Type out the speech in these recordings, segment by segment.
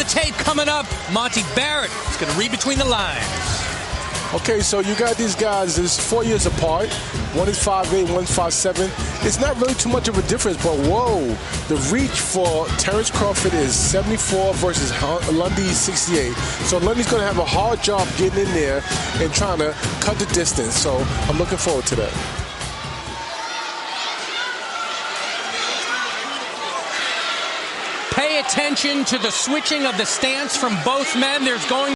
tape coming up. Monty Barrett is going to read between the lines. Okay, so you got these guys, it's 4 years apart. One is 5'8", one's 5'7". It's not really too much of a difference, but whoa, the reach for Terrence Crawford is 74 versus Lundy 68. So Lundy's going to have a hard job getting in there and trying to cut the distance. So I'm looking forward to that. Pay attention to the switching of the stance from both men. There's going.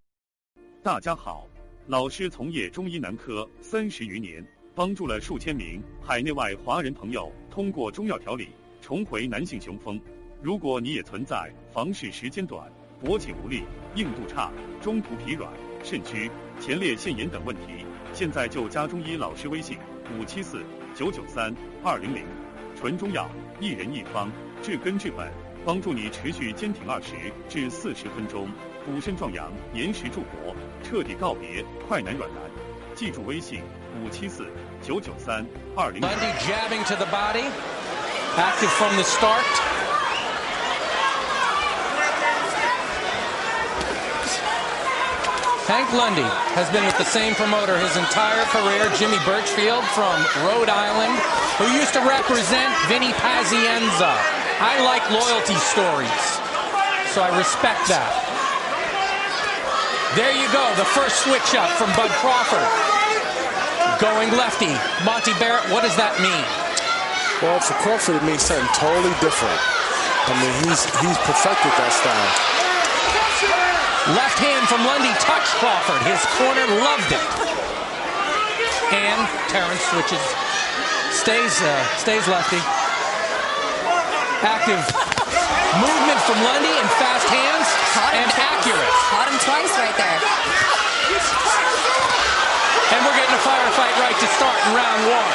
大家好。老师从业中医男科30余年，帮助了数千名海内外华人朋友通过中药调理重回男性雄风。如果你也存在房事时间短、勃起无力、硬度差、中途疲软、肾虚、前列腺炎等问题，现在就加中医老师微信574-993-200，纯中药，一人一方，治根治本，帮助你持续坚挺20至40分钟，补肾壮阳，延时助勃，彻底告别快男软男。记住微信574-993-200。Lundy jabbing to the body, active from the start. Hank Lundy has been with the same promoter his entire career, Jimmy Birchfield from Rhode Island, who used to represent Vinny Pazienza. I like loyalty stories, so I respect that. There you go, the first switch up from Bud Crawford. Going lefty. Monty Barrett, what does that mean? Well, for Crawford, it means something totally different. I mean, he's perfected that style. Left hand from Lundy touched Crawford. His corner loved it. And Terrence switches. Stays lefty. Active movement from Lundy and fast hands and accurate. Caught him twice right there. And we're getting a firefight right to start in round one.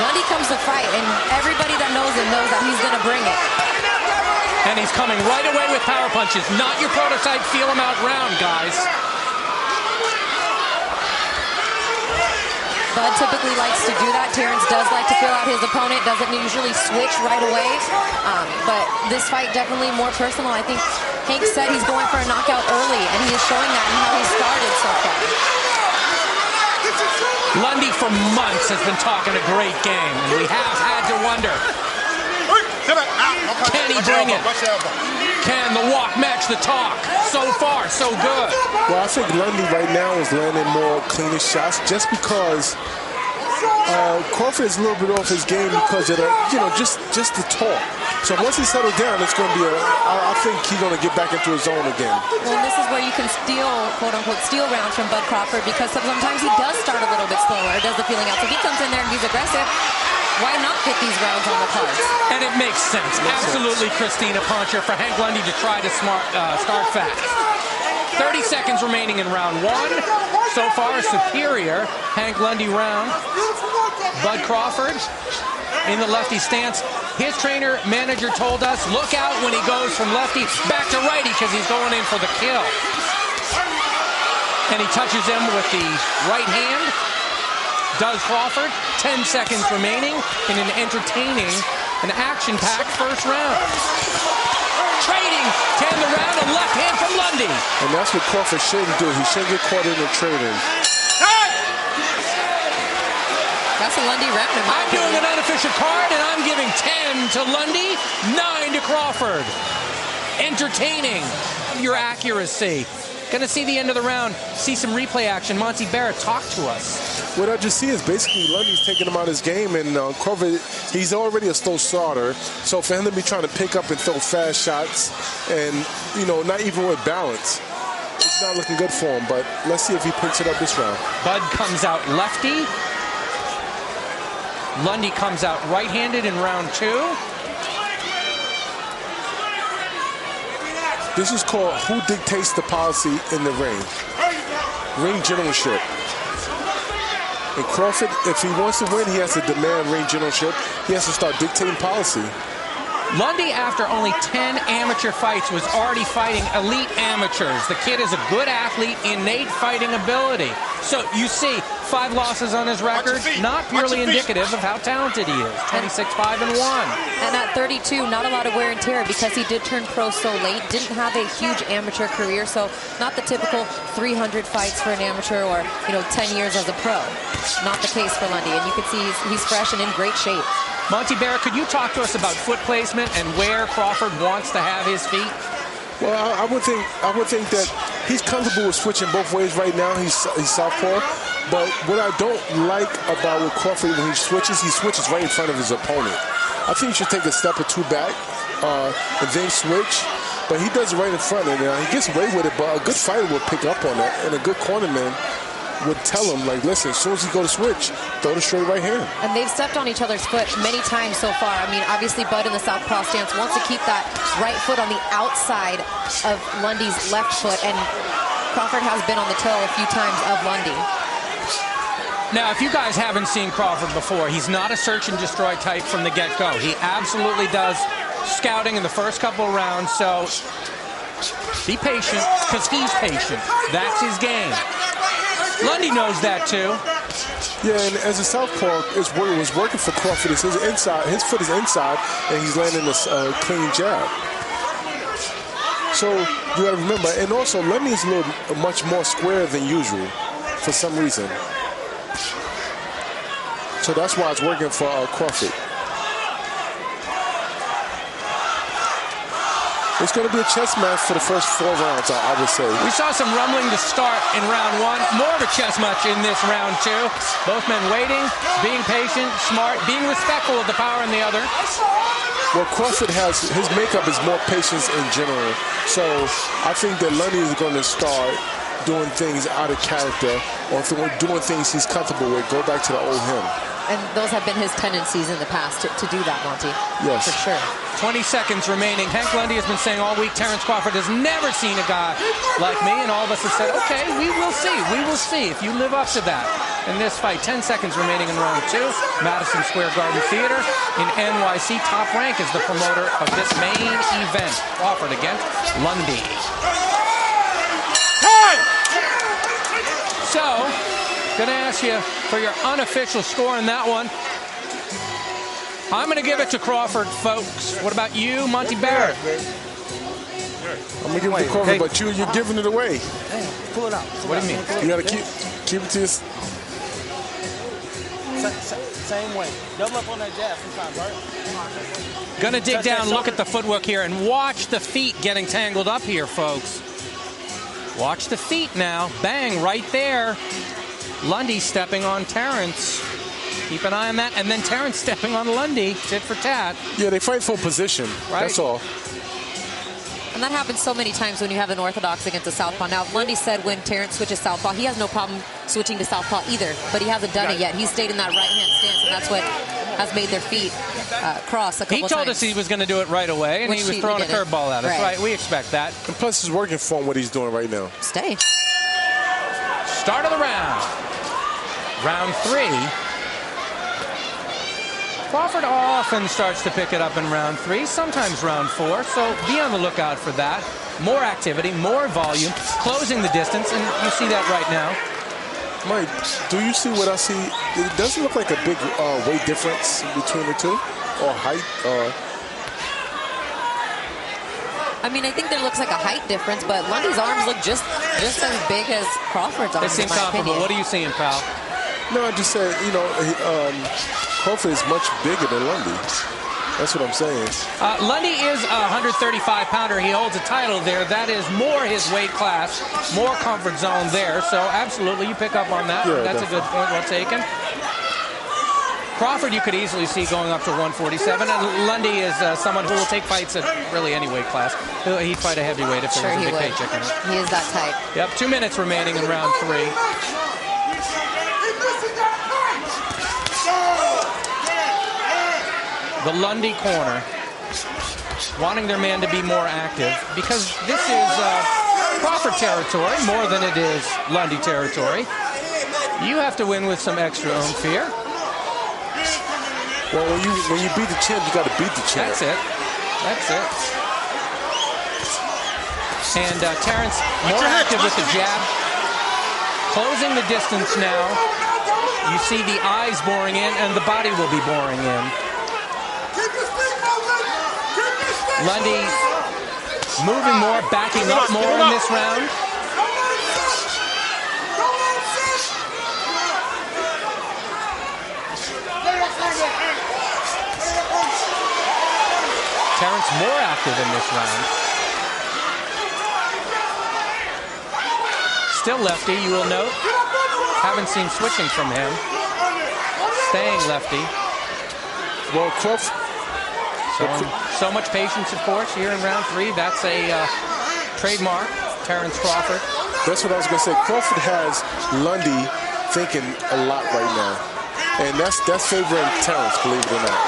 Lundy comes to fight, and everybody that knows him knows that he's going to bring it. And he's coming right away with power punches. Not your prototype feel him out round, guys. Bud typically likes to do that. Terrence does like to feel out his opponent, doesn't usually switch right away. But this fight definitely more personal. I think Hank said he's going for a knockout early, and he is showing that in how he started so far. Lundy for months has been talking a great game, and we have had to wonder, can he bring it? Can the walk match the talk? So far, so good. Well, I think Lundy right now is landing more cleaner shots just because Crawford is a little bit off his game because of the, just the talk. So once he settles down, it's going to be I think he's going to get back into his zone again. Well, this is where you can steal, quote-unquote, steal rounds from Bud Crawford because sometimes he does start a little bit slower, does the feeling out. So if he comes in there and he's aggressive, why not get these rounds on the cards? And it makes sense. Absolutely, Christina Poncher, for Hank Lundy to try to start fast. 30 seconds remaining in round one. So far, superior Hank Lundy round. Bud Crawford in the lefty stance. His trainer manager told us, look out when he goes from lefty back to righty because he's going in for the kill. And he touches him with the right hand. Does Crawford. 10 seconds remaining in an entertaining and action-packed first round. Trading to end the round, a left hand from Lundy. And that's what Crawford shouldn't do. He shouldn't get caught in the trading. That's a Lundy round. I'm doing an unofficial card, and I'm giving 10 to Lundy, 9 to Crawford. Entertaining your accuracy. Going to see the end of the round, see some replay action. Monty Barrett, talk to us. What I just see is basically Lundy's taking him out of his game, and Crawford, he's already a slow starter. So for him to be trying to pick up and throw fast shots and, not even with balance, it's not looking good for him. But let's see if he picks it up this round. Bud comes out lefty. Lundy comes out right-handed in round two. This is called who dictates the policy in the ring. Ring generalship. And Crawford, if he wants to win, he has to demand ring generalship. He has to start dictating policy. Lundy, after only 10 amateur fights, was already fighting elite amateurs. The kid is a good athlete, innate fighting ability. So you see, 5 losses on his record, not purely indicative of how talented he is. 26-5-1. And at 32, not a lot of wear and tear because he did turn pro so late. Didn't have a huge amateur career, so not the typical 300 fights for an amateur or 10 years as a pro. Not the case for Lundy, and you can see he's fresh and in great shape. Monty Barrett, could you talk to us about foot placement and where Crawford wants to have his feet? Well, I would think that he's comfortable with switching both ways right now. He's southpaw. But what I don't like about with Crawford, when he switches right in front of his opponent. I think he should take a step or two back and then switch. But he does it right in front, and he gets away with it. But a good fighter will pick up on that, and a good cornerman would tell him, like, listen, as soon as he go to switch, throw the straight right hand. And they've stepped on each other's foot many times so far. I mean, obviously Bud in the southpaw stance wants to keep that right foot on the outside of Lundy's left foot, and Crawford has been on the toe a few times of Lundy. Now, if you guys haven't seen Crawford before, he's not a search and destroy type from the get-go. He absolutely does scouting in the first couple of rounds, so be patient, because he's patient. That's his game. Lundy knows that too. Yeah, and as a southpaw, it was working for Crawford. It's his foot is inside, and he's landing a clean jab. So you got to remember, and also Lundy is much more square than usual for some reason. So that's why it's working for Crawford. It's going to be a chess match for the first 4 rounds, I would say. We saw some rumbling to start in round 1. More of a chess match in this round 2. Both men waiting, being patient, smart, being respectful of the power in the other. Well, Crawford his makeup is more patience in general. So I think that Lundy is going to start doing things out of character or doing things he's comfortable with. Go back to the old him. And those have been his tendencies in the past to do that, Monty. Yes. For sure. 20 seconds remaining. Hank Lundy has been saying all week, Terence Crawford has never seen a guy like me, and all of us have said, okay, we will see. We will see if you live up to that in this fight. 10 seconds remaining in round 2. Madison Square Garden Theater in NYC. Top Rank is the promoter of this main event. Crawford against Lundy. So, going to ask you for your unofficial score in that one. I'm going to give it to Crawford, folks. What about you, Monty Barrett? I'm going to give it to Crawford, but you're giving it away. Pull it out. What do you mean? You got to keep it to your... Same way. Double up on that jab sometimes, right? Going to dig down, look at the footwork here, and watch the feet getting tangled up here, folks. Watch the feet now. Bang, right there. Lundy stepping on Terence. Keep an eye on that. And then Terence stepping on Lundy. Tit for tat. Yeah, they fight for position. Right. That's all. And that happens so many times when you have an orthodox against a southpaw. Now, Lundy said when Terence switches southpaw, he has no problem switching to southpaw either, but he hasn't done it yet. He's stayed in that right-hand stance, and that's what has made their feet cross a couple times. He told us he was going to do it right away, and he was throwing a curveball at us. Right, we expect that. And plus, it's working for him what he's doing right now. Stay. Start of the round. Round 3. Crawford often starts to pick it up in round 3, sometimes round 4, so be on the lookout for that. More activity, more volume, closing the distance, and you see that right now. Mike, do you see what I see? It doesn't look like a big weight difference between the two, or height. I mean, I think there looks like a height difference, but Lundy's arms look just as big as Crawford's arms. They seem comparable. What are you seeing, pal? No, I just said, Crawford is much bigger than Lundy. That's what I'm saying. Lundy is a 135-pounder. He holds a title there. That is more his weight class, more comfort zone there. So absolutely, you pick up on that. Yeah, that's definitely a good point. Well taken. Crawford, you could easily see going up to 147. And Lundy is someone who will take fights at really any weight class. He'd fight a heavyweight if there was a big paycheck in it. He is that type. Yep, 2 minutes remaining in round 3. The Lundy corner wanting their man to be more active because this is Crawford territory more than it is Lundy territory. You have to win with some extra own fear. Well, when you beat the champ, you got to beat the champ. That's it. That's it. And Terence more active with the jab, closing the distance now. You see the eyes boring in, and the body will be boring in. Lundy moving more, backing up more in this round. Terrence more active in this round. Still lefty, you will note. Haven't seen switching from him. Staying lefty. Well, Crawford. So much patience, of course, here in round 3. That's a trademark, Terrence Crawford. That's what I was going to say. Crawford has Lundy thinking a lot right now. And that's favoring Terrence, believe it or not.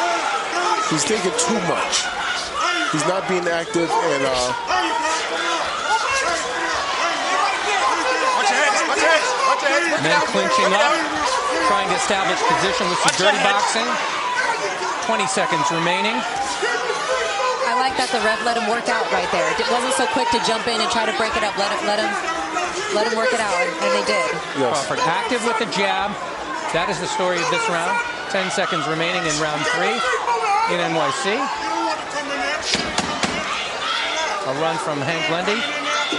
He's thinking too much. He's not being active, and men clinching up, trying to establish position with some dirty boxing. 20 seconds remaining. I like that the ref let him work out right there. It wasn't so quick to jump in and try to break it up. Let him work it out, and they did. Yes. Crawford active with the jab. That is the story of this round. 10 seconds remaining in round 3 in NYC. A run from Hank Lundy.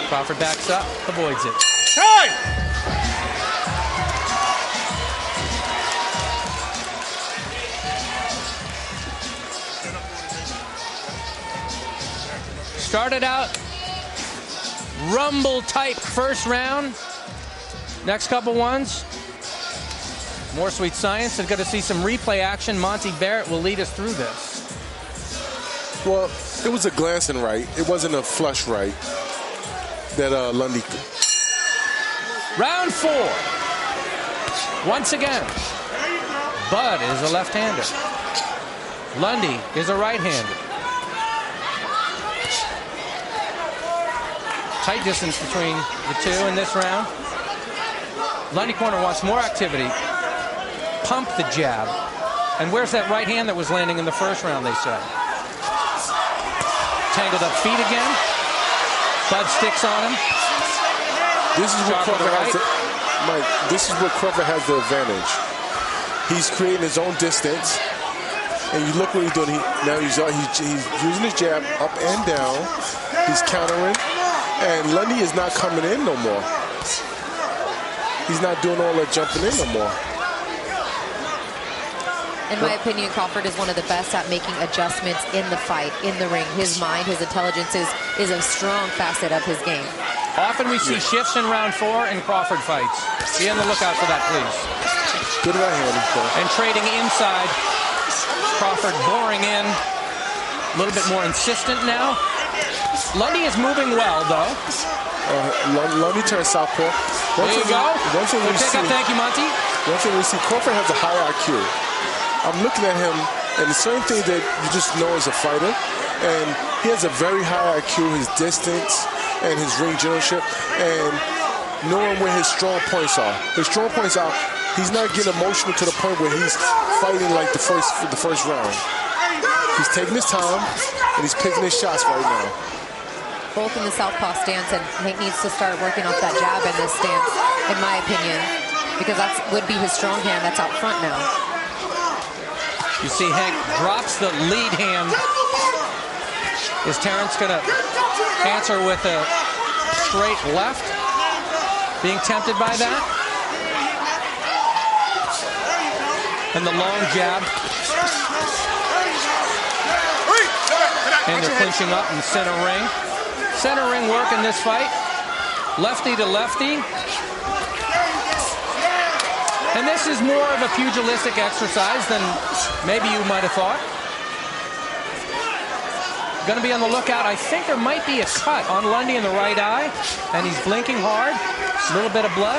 Crawford backs up, avoids it. Hey! Started out rumble type first round. Next couple ones, more sweet science, and going to see some replay action. Monty Barrett will lead us through this. well, it was a glancing right. It wasn't a flush right that Lundy. Round 4. Once again, Bud is a left-hander. Lundy is a right-hander. Tight distance between the two in this round. Lundy corner wants more activity. Pump the jab. And where's that right hand that was landing in the first round, they said? Tangled up feet again. Bud sticks on him. This is where Crawford has Mike, this is where Crawford has the advantage. He's creating his own distance. And you look what he's doing. He's using his jab up and down. He's countering. And Lundy is not coming in no more. He's not doing all that jumping in no more. In my opinion, Crawford is one of the best at making adjustments in the fight, in the ring. His mind, his intelligence is a strong facet of his game. Often we see shifts in round 4 in Crawford fights. Be on the lookout for that, please. Good right hand. And trading inside. Crawford boring in. A little bit more insistent now. Lundy is moving well, though. Lundy turns southpaw. There you go. Good pickup. Thank you, Monty. One thing we see, Crawford has a high IQ. I'm looking at him, and the certain thing that you just know as a fighter, and he has a very high IQ, his distance, and his ring generalship, and knowing where his strong points are. His strong points are, he's not getting emotional to the point where he's fighting like the first round. He's taking his time, and he's picking his shots right now. Both in the southpaw stance, and Hank needs to start working off that jab in this stance, in my opinion, because that would be his strong hand that's out front now. You see Hank drops the lead hand. Is Terrence going to answer with a straight left? Being tempted by that? And the long jab. And they're clinching up in center ring. Center ring work in this fight. Lefty to lefty. And this is more of a pugilistic exercise than maybe you might have thought. Going to be on the lookout. I think there might be a cut on Lundy in the right eye. And he's blinking hard. A little bit of blood.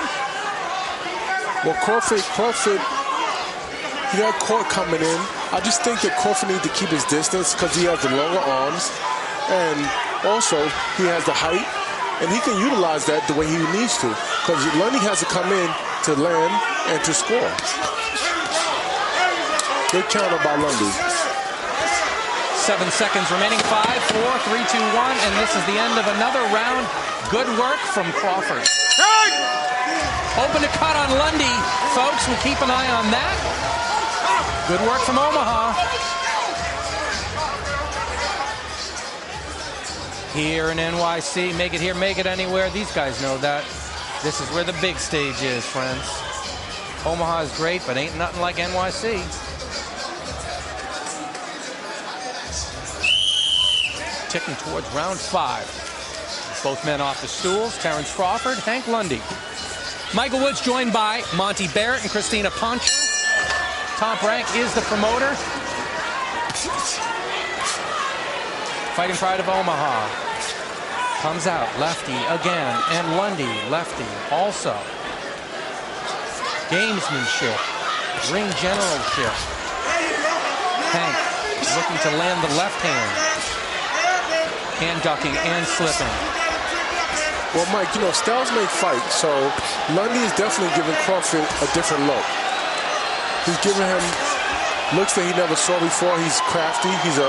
Well, Crawford, he got caught coming in. I just think that Crawford needs to keep his distance because he has the longer arms. And also, he has the height. And he can utilize that the way he needs to. Because Lundy has to come in to land and to score. Good counter by Lundy. 7 seconds remaining. 5, 4, 3, 2, 1. And this is the end of another round. Good work from Crawford. Hey! Open to cut on Lundy. Folks, we'll keep an eye on that. Good work from Omaha. Here in NYC, make it here, make it anywhere. These guys know that. This is where the big stage is, friends. Omaha is great, but ain't nothing like NYC. Ticking towards round 5. Both men off the stools. Terrence Crawford, Hank Lundy. Michael Woods joined by Monty Barrett and Christina Poncher. Top Rank is the promoter. Fighting Pride of Omaha. Comes out, lefty again, and Lundy, lefty also. Gamesmanship, ring generalship. Hank looking to land the left hand. And ducking and slipping. Well, Mike, you know, styles make fights, so Lundy is definitely giving Crawford a different look. He's giving him looks that he never saw before. He's crafty. He's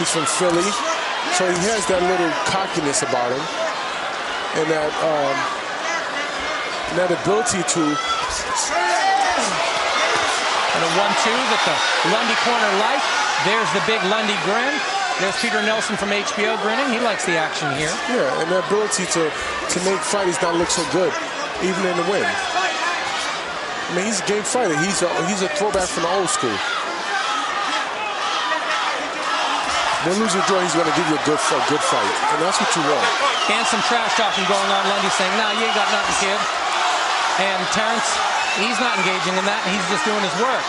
from Philly, so he has that little cockiness about him, and that ability to. And a 1-2 that the Lundy corner liked. There's the big Lundy grin. There's Peter Nelson from HBO grinning. He likes the action here. Yeah, and the ability to make fighters not look so good, even in the win. I mean, he's a game fighter. He's a throwback from the old school. Win, lose, or draw, he's going to give you a good fight, and that's what you want. And some trash talking going on. Lundy saying, "Nah, you ain't got nothing, kid." And Terrence, he's not engaging in that. He's just doing his work.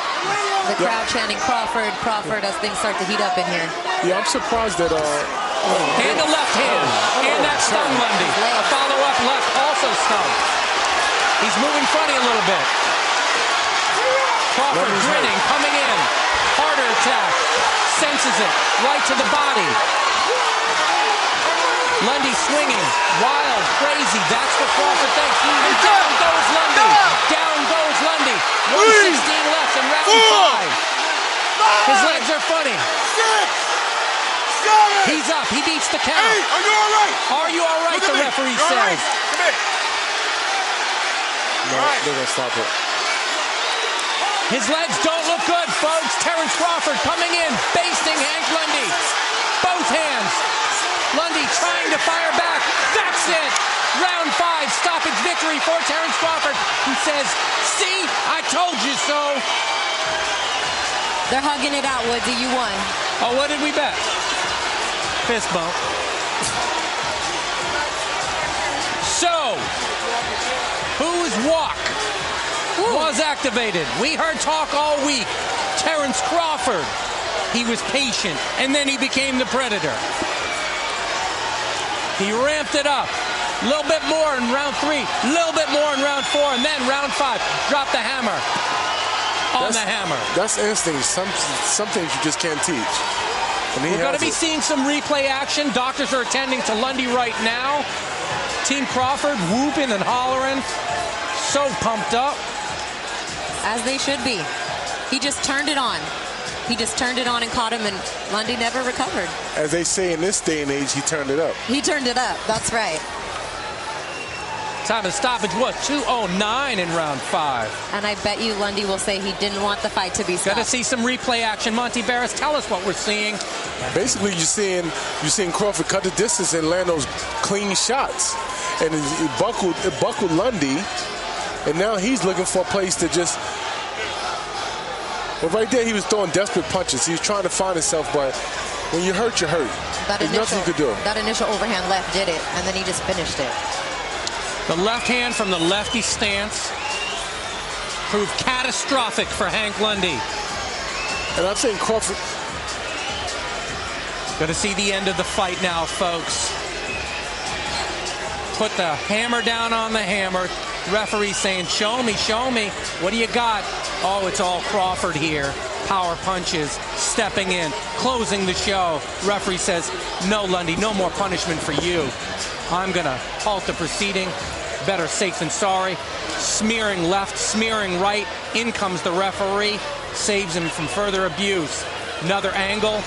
The crowd chanting Crawford, Crawford as things start to heat up in here. Yeah, I'm surprised that. And a left hand. And that stung Lundy. A follow-up left also stung. He's moving funny a little bit. Crawford grinning, coming in. Harder attack. Senses it. Right to the body. Lundy swinging. Wild, crazy. That's what Crawford thinks. And down goes Lundy. Down goes Lundy. 1:16 left in round 5. His legs are funny. He's up. He beats the count. Hey, are you all right? Are you all right, the referee says. Come here. No, they're going to stop it. His legs don't look good, folks. Terrence Crawford coming in, basting Hank Lundy. Both hands. Lundy trying to fire back. That's it. Round 5, stoppage victory for Terrence Crawford. He says, "See, I told you so." They're hugging it out, Woodsy. You won. Oh, what did we bet? Fist bump. So, whose walk was activated? We heard talk all week. Terrence Crawford. He was patient, and then he became the predator. He ramped it up. A little bit more in round 3. A little bit more in round 4. And then round 5. Drop the hammer. The hammer. That's instinct. Some things you just can't teach. We're going to be seeing some replay action. Doctors are attending to Lundy right now. Team Crawford whooping and hollering. So pumped up. As they should be. He just turned it on. He just turned it on and caught him, and Lundy never recovered. As they say in this day and age, he turned it up. He turned it up. That's right. Time of stoppage was 2:09 in round 5. And I bet you Lundy will say he didn't want the fight to be stopped. Got to see some replay action. Monty Barris, tell us what we're seeing. Basically, you're seeing Crawford cut the distance and land those clean shots, and it buckled Lundy, and now he's looking for a place to just. But right there, he was throwing desperate punches. He was trying to find himself, but when you're hurt, you're hurt. There's nothing you could do. That initial overhand left did it, and then he just finished it. The left hand from the lefty stance proved catastrophic for Hank Lundy. And I'm saying Crawford. Got to see the end of the fight now, folks. Put the hammer down on the hammer. Referee saying, "Show me, show me. What do you got?" Oh, it's all Crawford here. Power punches, stepping in, closing the show. Referee says, "No, Lundy, no more punishment for you. I'm going to halt the proceeding. Better safe than sorry." Smearing left, smearing right. In comes the referee. Saves him from further abuse. Another angle.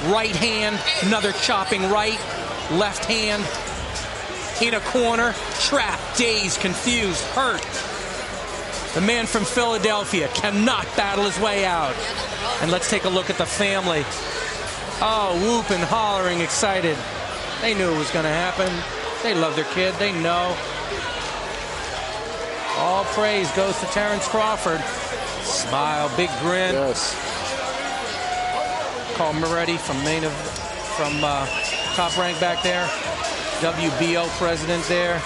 Right hand. Another chopping right. Left hand. In a corner. Trapped, dazed, confused, hurt. The man from Philadelphia cannot battle his way out. And let's take a look at the family. Oh, whooping, hollering, excited. They knew it was going to happen. They love their kid. They know. All praise goes to Terrence Crawford. Smile, big grin. Yes. Carl Moretti from Top Rank back there. WBO president there.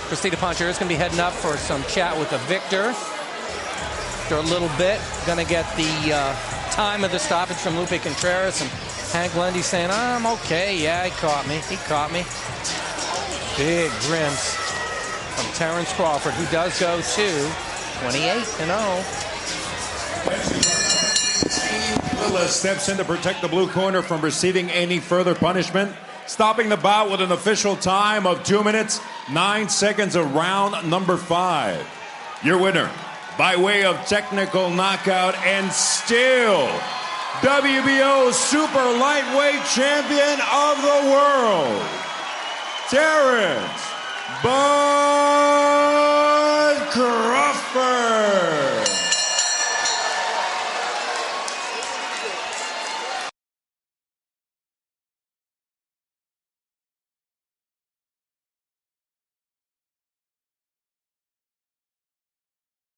Christina Poncher is going to be heading up for some chat with the victor. After a little bit, going to get the time of the stoppage from Lupe Contreras, and Hank Lundy saying, I'm okay. Yeah, he caught me. He caught me. Big grins from Terrence Crawford, who does go to 28-0. Willis steps in to protect the blue corner from receiving any further punishment, stopping the bout with an official time of 2 minutes, 9 seconds of round number 5. Your winner, by way of technical knockout and still WBO super lightweight champion of the world, Terrence